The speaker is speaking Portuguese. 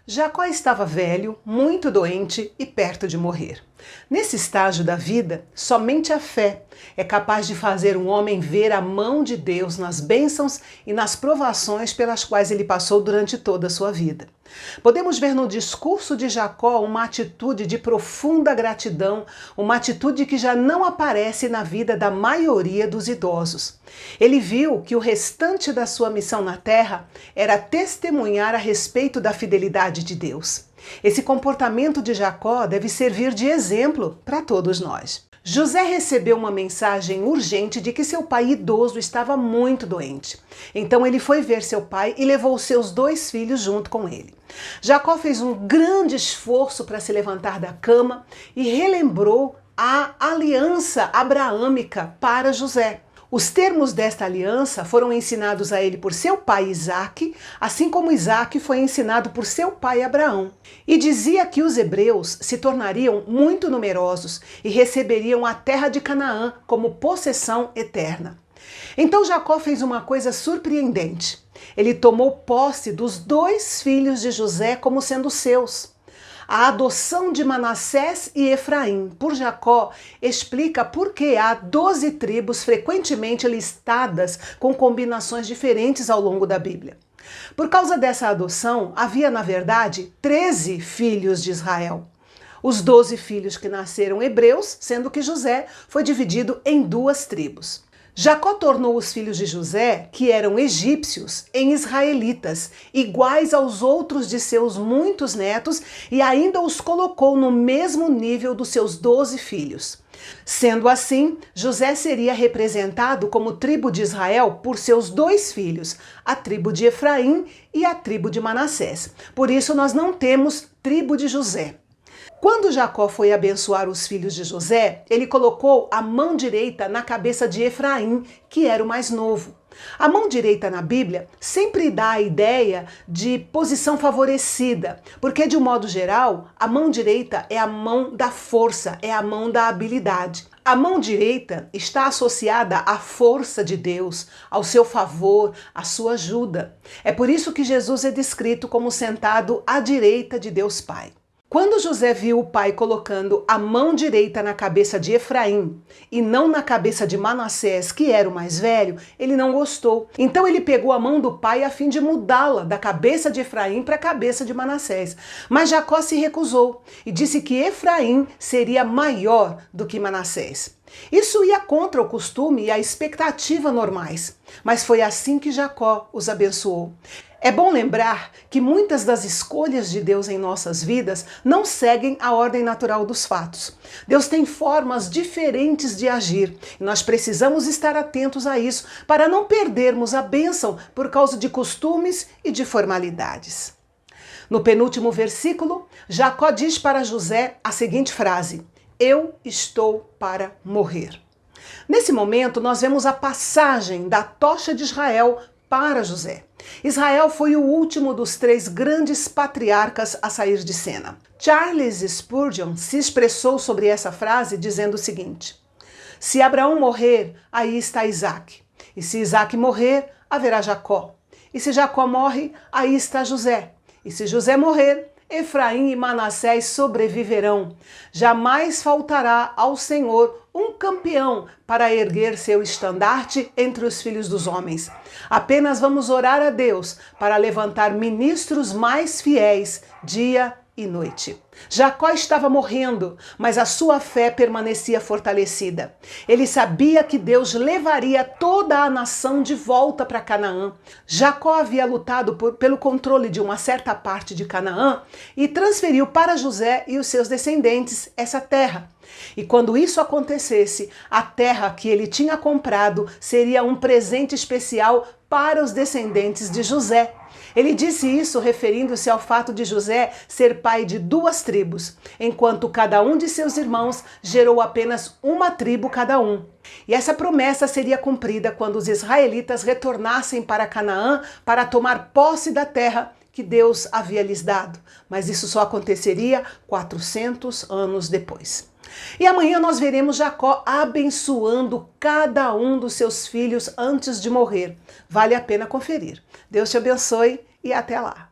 Jacó estava velho, muito doente e perto de morrer. Nesse estágio da vida, somente a fé é capaz de fazer um homem ver a mão de Deus nas bênçãos e nas provações pelas quais ele passou durante toda a sua vida. Podemos ver no discurso de Jacó uma atitude de profunda gratidão, uma atitude que já não aparece na vida da maioria dos idosos. Ele viu que o restante da sua missão na terra era testemunhar a respeito da fidelidade de Deus. Esse comportamento de Jacó deve servir de exemplo para todos nós. José recebeu uma mensagem urgente de que seu pai idoso estava muito doente. Então ele foi ver seu pai e levou seus 2 filhos junto com ele. Jacó fez um grande esforço para se levantar da cama e relembrou a aliança abraâmica para José. Os termos desta aliança foram ensinados a ele por seu pai Isaque, assim como Isaque foi ensinado por seu pai Abraão. E dizia que os hebreus se tornariam muito numerosos e receberiam a terra de Canaã como possessão eterna. Então Jacó fez uma coisa surpreendente. Ele tomou posse dos 2 filhos de José como sendo seus. A adoção de Manassés e Efraim por Jacó explica por que há 12 tribos frequentemente listadas com combinações diferentes ao longo da Bíblia. Por causa dessa adoção, havia, na verdade, 13 filhos de Israel. Os 12 filhos que nasceram hebreus, sendo que José foi dividido em 2 tribos. Jacó tornou os filhos de José, que eram egípcios, em israelitas, iguais aos outros de seus muitos netos, e ainda os colocou no mesmo nível dos seus 12 filhos. Sendo assim, José seria representado como tribo de Israel por seus 2 filhos, a tribo de Efraim e a tribo de Manassés. Por isso nós não temos tribo de José. Quando Jacó foi abençoar os filhos de José, ele colocou a mão direita na cabeça de Efraim, que era o mais novo. A mão direita na Bíblia sempre dá a ideia de posição favorecida, porque de um modo geral, a mão direita é a mão da força, é a mão da habilidade. A mão direita está associada à força de Deus, ao seu favor, à sua ajuda. É por isso que Jesus é descrito como sentado à direita de Deus Pai. Quando José viu o pai colocando a mão direita na cabeça de Efraim e não na cabeça de Manassés, que era o mais velho, ele não gostou. Então ele pegou a mão do pai a fim de mudá-la da cabeça de Efraim para a cabeça de Manassés. Mas Jacó se recusou e disse que Efraim seria maior do que Manassés. Isso ia contra o costume e a expectativa normais, mas foi assim que Jacó os abençoou. É bom lembrar que muitas das escolhas de Deus em nossas vidas não seguem a ordem natural dos fatos. Deus tem formas diferentes de agir e nós precisamos estar atentos a isso para não perdermos a bênção por causa de costumes e de formalidades. No penúltimo versículo, Jacó diz para José a seguinte frase: "Eu estou para morrer". Nesse momento, nós vemos a passagem da tocha de Israel para José. Israel foi o último dos 3 grandes patriarcas a sair de cena. Charles Spurgeon se expressou sobre essa frase dizendo o seguinte: se Abraão morrer, aí está Isaque. E se Isaque morrer, haverá Jacó. E se Jacó morre, aí está José. E se José morrer, Efraim e Manassés sobreviverão. Jamais faltará ao Senhor um campeão para erguer seu estandarte entre os filhos dos homens. Apenas vamos orar a Deus para levantar ministros mais fiéis dia e noite. Jacó estava morrendo, mas a sua fé permanecia fortalecida. Ele sabia que Deus levaria toda a nação de volta para Canaã. Jacó havia lutado pelo controle de uma certa parte de Canaã e transferiu para José e os seus descendentes essa terra. E quando isso acontecesse, a terra que ele tinha comprado seria um presente especial para os descendentes de José. Ele disse isso referindo-se ao fato de José ser pai de 2 tribos, enquanto cada um de seus irmãos gerou apenas uma tribo cada um. E essa promessa seria cumprida quando os israelitas retornassem para Canaã para tomar posse da terra que Deus havia lhes dado. Mas isso só aconteceria 400 anos depois. E amanhã nós veremos Jacó abençoando cada um dos seus filhos antes de morrer. Vale a pena conferir. Deus te abençoe e até lá.